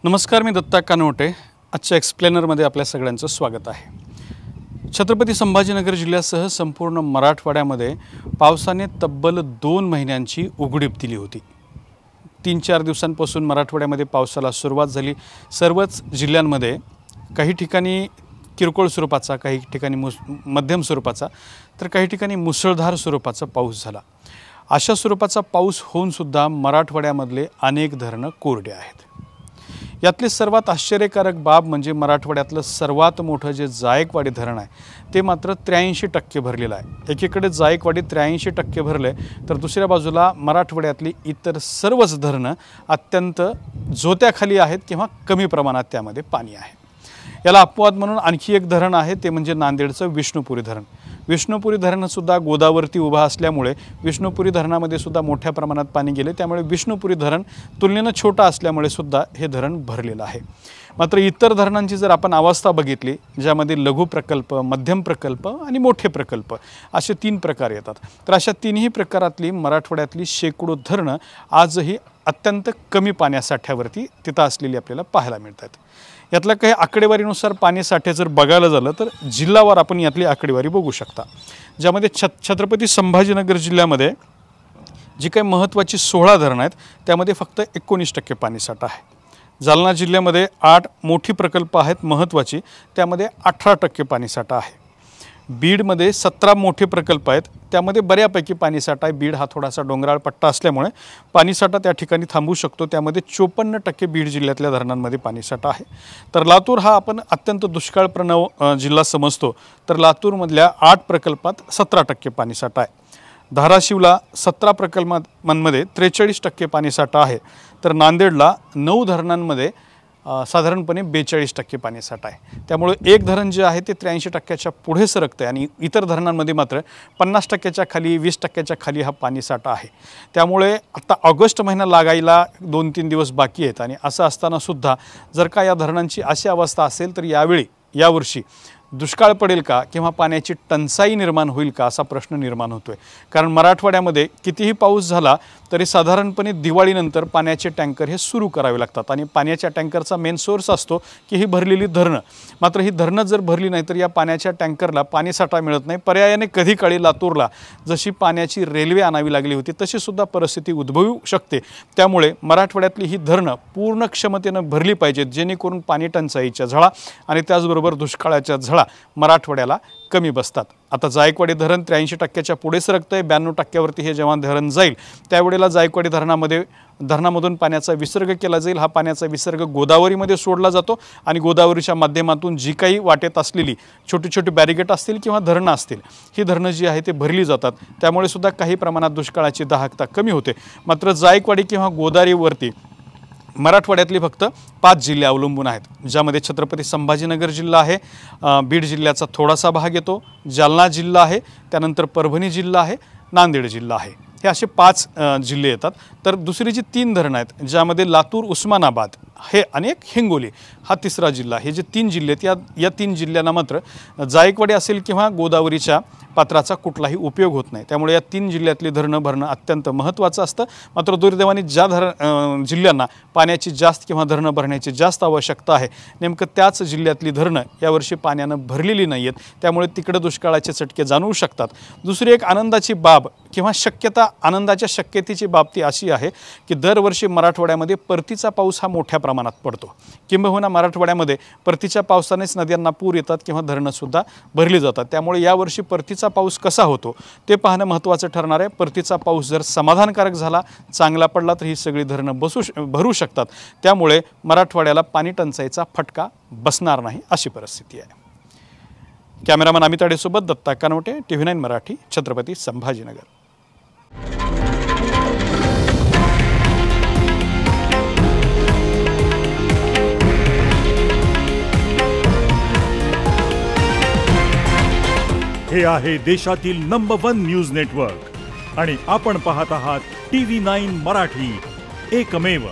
नमस्कार, मी दत्ता कानोटे। आजच्या एक्सप्लेनरमध्ये आपल्या सगळ्यांचं स्वागत आहे। छत्रपती संभाजीनगर जिल्ह्यासह संपूर्ण मराठवाड्यामध्ये पावसाने तब्बल 2 महिन्यांची उघडीप दिली होती। 3-4 दिवसांपासून मराठवाड्यामध्ये पावसाला सुरुवात झाली। सर्वच जिल्ह्यांमध्ये काही ठिकाणी किरकोळ स्वरूपाचा, काही ठिकाणी मध्यम स्वरूपाचा, तर काही ठिकाणी मुसळधार स्वरूपाचा पाऊस झाला। अशा स्वरूपाचा पाऊस होऊन सुद्धा मराठवाड्यामधले अनेक धरणं कोरडे आहेत। यातली सर्वात आश्चर्यकारक बाब म्हणजे मराठवाड्यातलं सर्वात मोठं जे जायकवाडी धरण आहे ते मात्र 83% भरलेलं आहे। एकीकडे जायकवाडी 83% भरले, तर दुसऱ्या बाजूला मराठवाड्यातली इतर सर्वच धरणं अत्यंत झोत्याखाली आहेत किंवा कमी प्रमाणात त्यामध्ये पाणी आहे। याला अपवाद म्हणून आणखी एक धरण आहे, ते म्हणजे नांदेडचं विष्णुपुरी धरण। विष्णुपुरी धरण सुद्धा गोदावरती उभा असल्यामुळे विष्णुपुरी धरणामध्ये सुद्धा मोठ्या प्रमाणात पाणी गेले, त्यामुळे विष्णुपुरी धरण तुलनेनं छोटा असल्यामुळे सुद्धा हे धरण भरलेलं आहे। मात्र इतर धरणांची जर आपण अवस्था बघितली, ज्यामध्ये लघु प्रकल्प, मध्यम प्रकल्प आणि मोठे प्रकल्प असे 3 प्रकार येतात, तर अशा तिन्ही प्रकारातली मराठवाड्यातली शेकडो धरणं आजही अत्यंत कमी पाण्यासाठ्यावरती तिथं असलेली आपल्याला पाहायला मिळतात। यातल्या काही आकडेवारीनुसार पाणीसाठे जर बघायला झालं तर जिल्हावार आपण यातली आकडेवारी बघू शकता, ज्यामध्ये छत्रपती संभाजीनगर जिल्ह्यामध्ये जी काही महत्त्वाची 16 धरणं आहेत त्यामध्ये फक्त 19% पाणीसाठा आहे। जालना जिल्ह्यामध्ये 8 मोठी प्रकल्प आहेत महत्त्वाची, त्यामध्ये 18% पाणीसाठा आहे। बीडमध्ये 17 मोठे प्रकल्प आहेत, त्यामध्ये बऱ्यापैकी पाणीसाठा आहे। बीड हा थोडासा डोंगराळ पट्टा असल्यामुळे पाणीसाठा त्या ठिकाणी थांबू शकतो, त्यामध्ये 54% बीड जिल्ह्यातल्या धरणांमध्ये पाणीसाठा आहे। तर लातूर हा आपण अत्यंत दुष्काळप्रवण जिल्हा समजतो, तर लातूरमधल्या 8 प्रकल्पात 17% पाणीसाठा आहे। धाराशिवला 17 प्रकल्पांमध्ये 43% पाणीसाठा आहे, तर नांदेडला 9 धरणांमध्ये साधारणपणे 42% पाणीसाठा आहे। त्यामुळे एक धरण जे आहे ते 83%च्या पुढे सरकते आणि इतर धरणांमध्ये मात्र 50%च्या खाली, 20%च्या खाली हा पाणीसाठा आहे। त्यामुळे आता ऑगस्ट महिना लागायला 2-3 दिवस बाकी आहेत आणि असं असताना सुद्धा जर का या धरणांची अशी अवस्था असेल तर यावर्षी दुष्काळ पडेल का किंवा पाण्याची टंचाई निर्माण होईल का असा प्रश्न निर्माण होतोय। कारण मराठवाड्यामध्ये कितीही पाऊस झाला तरी साधारणपणे दिवाळीनंतर पाण्याचे टँकर हे सुरू करावे लागतात आणि पाण्याच्या टँकरचा मेन सोर्स असतो की ही भरलेली धरणं। मात्र ही धरणं जर भरली नाही तर या पाण्याच्या टँकरला पाणीसाठा मिळत नाही। पर्यायाने कधी काळी लातूरला जशी पाण्याची रेल्वे आणावी लागली होती तशी सुद्धा परिस्थिती उद्भवू शकते। त्यामुळे मराठवाड्यातली ही धरणं पूर्ण क्षमतेनं भरली पाहिजेत, जेणेकरून पाणी टंचाईच्या झळा आणि त्याचबरोबर दुष्काळाच्या झळा मराठवाड्याला कमी बसतात। आता जायकवाडी धरण 83%च्या पुढे सरकतंय, 92%वरती हे जेव्हा धरण जाईल त्यावेळेला जायकवाडी धरणामधून पाण्याचा विसर्ग केला जाईल। हा पाण्याचा विसर्ग गोदावरीमध्ये सोडला जातो आणि गोदावरीच्या माध्यमातून जी काही वाटेत असलेली छोटी छोटी बॅरिगेट असतील किंवा धरणं असतील, ही धरणं जी आहे ते भरली जातात। त्यामुळे सुद्धा काही प्रमाणात दुष्काळाची दाहकता कमी होते। मात्र जायकवाडी किंवा गोदावरीवरती मराठवाड्यातली फक्त 5 जिल्हे अवलंबून आहेत, ज्यामध्ये छत्रपती संभाजीनगर जिल्हा आहे, बीड जिल्ह्याचा थोडासा भाग येतो, जालना जिल्हा आहे, त्यानंतर परभणी जिल्हा आहे, नांदेड जिल्हा आहे। हे असे 5 जिल्हे येतात। तर दुसरी जी 3 धरणं आहेत, ज्यामध्ये लातूर, उस्मानाबाद हे अनेक हिंगोली हा तिसरा जिल्हा, हे जे 3 जिल्हे आहेत या 3 जिल्ह्यांना मात्र जायकवाडी असेल किंवा गोदावरीच्या पात्राचा कुठलाही उपयोग होत नाही। त्यामुळे या 3 जिल्ह्यातली धरणं भरणं अत्यंत महत्त्वाचं असतं। मात्र दुर्दैवाने ज्या जिल्ह्यांना पाण्याची जास्त किंवा धरणं भरण्याची जास्त आवश्यकता आहे, नेमकं त्याच जिल्ह्यातली धरणं यावर्षी पाण्यानं भरलेली नाही आहेत, त्यामुळे तिकडे दुष्काळाचे चटके जाणवू शकतात। दुसरी एक आनंदाची बाब किंवा शक्यता, आनंदाच्या शक्यतेची बाब ती अशी आहे की दरवर्षी मराठवाड्यामध्ये परतीचा पाऊस हा मोठ्या प्रमाणात पडतो। किंबहुना मराठवाड्यामध्ये परतीच्या पावसानेच नद्यांना पूर येतात किंवा धरणंसुद्धा भरली जातात। त्यामुळे यावर्षी परतीचा पाऊस कसा होतो ते पाहणं महत्त्वाचं ठरणार आहे। परतीचा पाऊस जर समाधानकारक झाला, चांगला पडला, तर ही सगळी धरणं भरू शकतात। त्यामुळे मराठवाड्याला पाणी टंचाईचा फटका बसणार नाही अशी परिस्थिती आहे। कॅमेरामन अमित आडेसोबत दत्ता कानोटे, TV9 मराठी, छत्रपती संभाजीनगर। हे आहे देशातील नंबर 1 न्यूज नेटवर्क आणि आपण पाहत आहात TV9 मराठी, एकमेव।